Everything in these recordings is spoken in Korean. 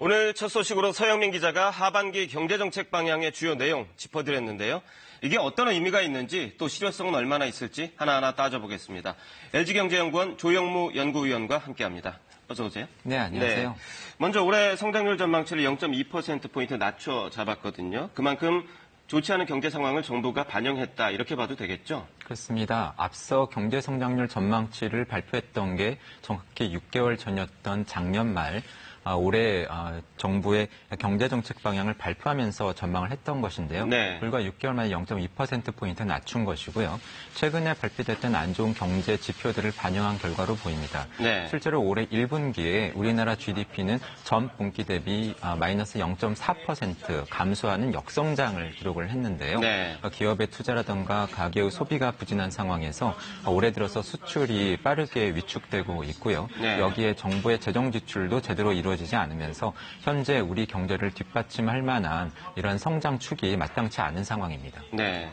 오늘 첫 소식으로 서영민 기자가 하반기 경제정책 방향의 주요 내용 짚어드렸는데요. 이게 어떤 의미가 있는지 또 실효성은 얼마나 있을지 하나하나 따져보겠습니다. LG경제연구원 조영무 연구위원과 함께합니다. 어서 오세요. 네, 안녕하세요. 네. 먼저 올해 성장률 전망치를 0.2%포인트 낮춰 잡았거든요. 그만큼 좋지 않은 경제 상황을 정부가 반영했다 이렇게 봐도 되겠죠? 그렇습니다. 앞서 경제 성장률 전망치를 발표했던 게 정확히 6개월 전이었던 작년 말 올해 정부의 경제정책 방향을 발표하면서 전망을 했던 것인데요. 네. 불과 6개월 만에 0.2%포인트 낮춘 것이고요. 최근에 발표됐던 안 좋은 경제 지표들을 반영한 결과로 보입니다. 네. 실제로 올해 1분기에 우리나라 GDP는 전 분기 대비 마이너스 0.4% 감소하는 역성장을 기록을 했는데요. 네. 기업의 투자라든가 가계의 소비가 부진한 상황에서 올해 들어서 수출이 빠르게 위축되고 있고요. 네. 여기에 정부의 재정 지출도 제대로 이루어지지 않으면서 현재 우리 경제를 뒷받침할 만한 이런 성장 축이 마땅치 않은 상황입니다. 네.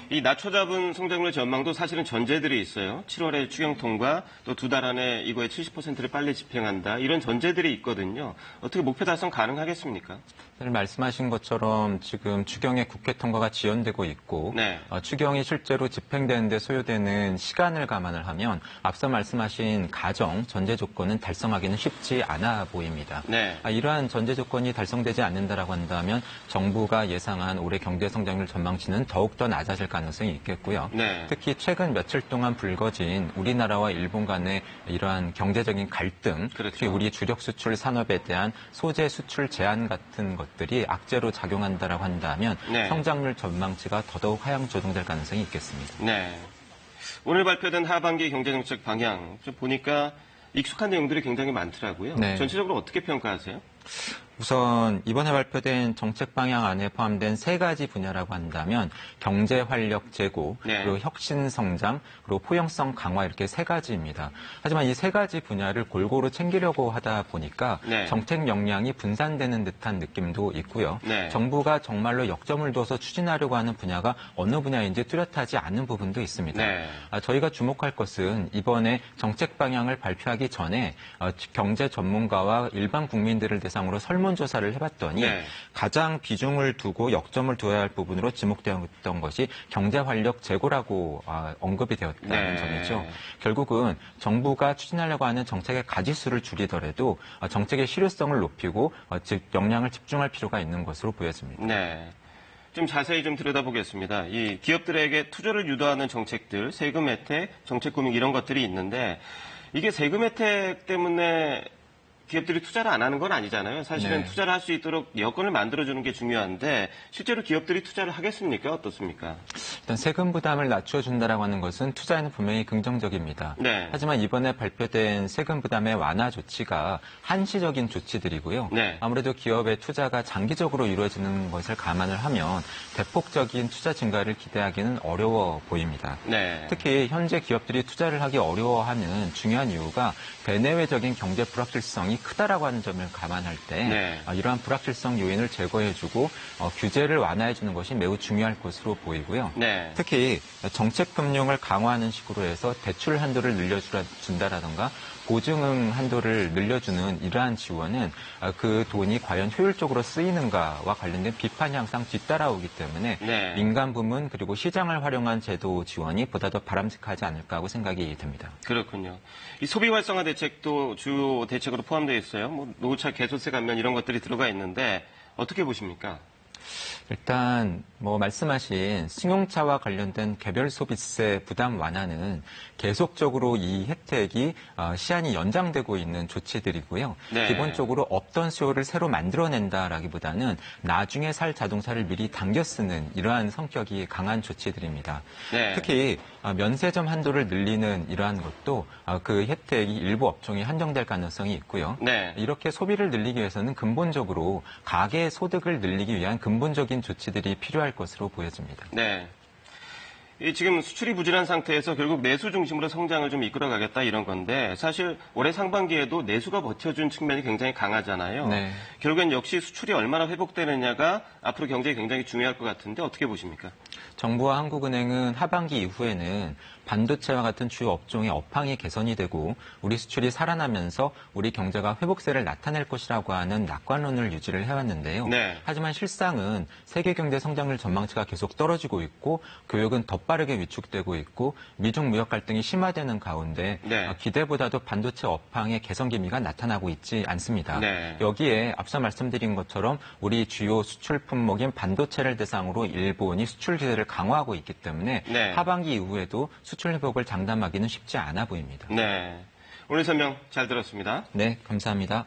이 낮춰잡은 성장률 전망도 사실은 전제들이 있어요. 7월에 추경통과 또 2달 안에 이거의 70%를 빨리 집행한다. 이런 전제들이 있거든요. 어떻게 목표 달성 가능하겠습니까? 말씀하신 것처럼 지금 추경의 국회 통과가 지연되고 있고 네. 추경이 실제로 집행되는 데 소요되는 시간을 감안을 하면 앞서 말씀하신 가정 전제 조건은 달성하기는 쉽지 않아 보입니다. 네. 이러한 전제 조건이 달성되지 않는다라고 한다면 정부가 예상한 올해 경제 성장률 전망치는 더욱더 낮아질 가능성이 있겠고요. 네. 특히 최근 며칠 동안 불거진 우리나라와 일본 간의 이러한 경제적인 갈등, 그렇죠. 특히 우리 주력 수출 산업에 대한 소재 수출 제한 같은 것들이 악재로 작용한다라고 한다면 네. 성장률 전망치가 더더욱 하향 조정될 가능성이 있겠습니다. 네. 오늘 발표된 하반기 경제정책 방향 좀 보니까 익숙한 내용들이 굉장히 많더라고요. 네. 전체적으로 어떻게 평가하세요? 우선 이번에 발표된 정책 방향 안에 포함된 3가지 분야라고 한다면 경제 활력 제고, 네. 그리고 혁신 성장, 그리고 포용성 강화 이렇게 3가지입니다. 하지만 이 3가지 분야를 골고루 챙기려고 하다 보니까 네. 정책 역량이 분산되는 듯한 느낌도 있고요. 네. 정부가 정말로 역점을 둬서 추진하려고 하는 분야가 어느 분야인지 뚜렷하지 않은 부분도 있습니다. 네. 저희가 주목할 것은 이번에 정책 방향을 발표하기 전에 경제 전문가와 일반 국민들을 대상으로 설문조사를 해봤더니 네. 가장 비중을 두고 역점을 두어야 할 부분으로 지목되었던 것이 경제활력 제고라고 언급이 되었다는 네. 점이죠. 결국은 정부가 추진하려고 하는 정책의 가지수를 줄이더라도 정책의 실효성을 높이고 즉 역량을 집중할 필요가 있는 것으로 보여집니다. 네. 좀 자세히 좀 들여다보겠습니다. 이 기업들에게 투자를 유도하는 정책들, 세금 혜택, 정책 금융 이런 것들이 있는데 이게 세금 혜택 때문에 기업들이 투자를 안 하는 건 아니잖아요. 사실은 네. 투자를 할 수 있도록 여건을 만들어주는 게 중요한데 실제로 기업들이 투자를 하겠습니까? 어떻습니까? 일단 세금 부담을 낮춰준다라고 하는 것은 투자에는 분명히 긍정적입니다. 네. 하지만 이번에 발표된 세금 부담의 완화 조치가 한시적인 조치들이고요. 네. 아무래도 기업의 투자가 장기적으로 이루어지는 것을 감안을 하면 대폭적인 투자 증가를 기대하기는 어려워 보입니다. 네. 특히 현재 기업들이 투자를 하기 어려워하는 중요한 이유가 대내외적인 경제 불확실성이 크다라고 하는 점을 감안할 때 네. 이러한 불확실성 요인을 제거해주고 규제를 완화해주는 것이 매우 중요할 것으로 보이고요. 네. 특히 정책 금융을 강화하는 식으로 해서 대출 한도를 늘려준다라든가 보증응 한도를 늘려주는 이러한 지원은 그 돈이 과연 효율적으로 쓰이는가와 관련된 비판이 항상 뒤따라오기 때문에 네. 민간 부문 그리고 시장을 활용한 제도 지원이 보다 더 바람직하지 않을까 하고 생각이 듭니다. 그렇군요. 이 소비 활성화 대책도 주요 대책으로 포함되어 있어요. 뭐 노후차 개소세 감면 이런 것들이 들어가 있는데 어떻게 보십니까? 일단 말씀하신 승용차와 관련된 개별 소비세 부담 완화는 계속적으로 이 혜택이 시한이 연장되고 있는 조치들이고요. 네. 기본적으로 없던 수요를 새로 만들어낸다라기보다는 나중에 살 자동차를 미리 당겨 쓰는 이러한 성격이 강한 조치들입니다. 네. 특히 면세점 한도를 늘리는 이러한 것도 그 혜택이 일부 업종에 한정될 가능성이 있고요. 네. 이렇게 소비를 늘리기 위해서는 근본적으로 가계 소득을 늘리기 위한 근본적인 조치들이 필요할 것으로 보여집니다. 네. 지금 수출이 부진한 상태에서 결국 내수 중심으로 성장을 좀 이끌어가겠다 이런 건데 사실 올해 상반기에도 내수가 버텨준 측면이 굉장히 강하잖아요. 네. 결국엔 역시 수출이 얼마나 회복되느냐가 앞으로 경제에 굉장히 중요할 것 같은데 어떻게 보십니까? 정부와 한국은행은 하반기 이후에는 반도체와 같은 주요 업종의 업황이 개선이 되고 우리 수출이 살아나면서 우리 경제가 회복세를 나타낼 것이라고 하는 낙관론을 유지를 해왔는데요. 네. 하지만 실상은 세계 경제 성장률 전망치가 계속 떨어지고 있고 교역은 더 빠르게 위축되고 있고 미중 무역 갈등이 심화되는 가운데 네. 기대보다도 반도체 업황의 개선 기미가 나타나고 있지 않습니다. 네. 여기에 앞서 말씀드린 것처럼 우리 주요 수출 품목인 반도체를 대상으로 일본이 수출 규제를 강화하고 있기 때문에 네. 하반기 이후에도 수출 회복을 장담하기는 쉽지 않아 보입니다. 네. 오늘 설명 잘 들었습니다. 네, 감사합니다.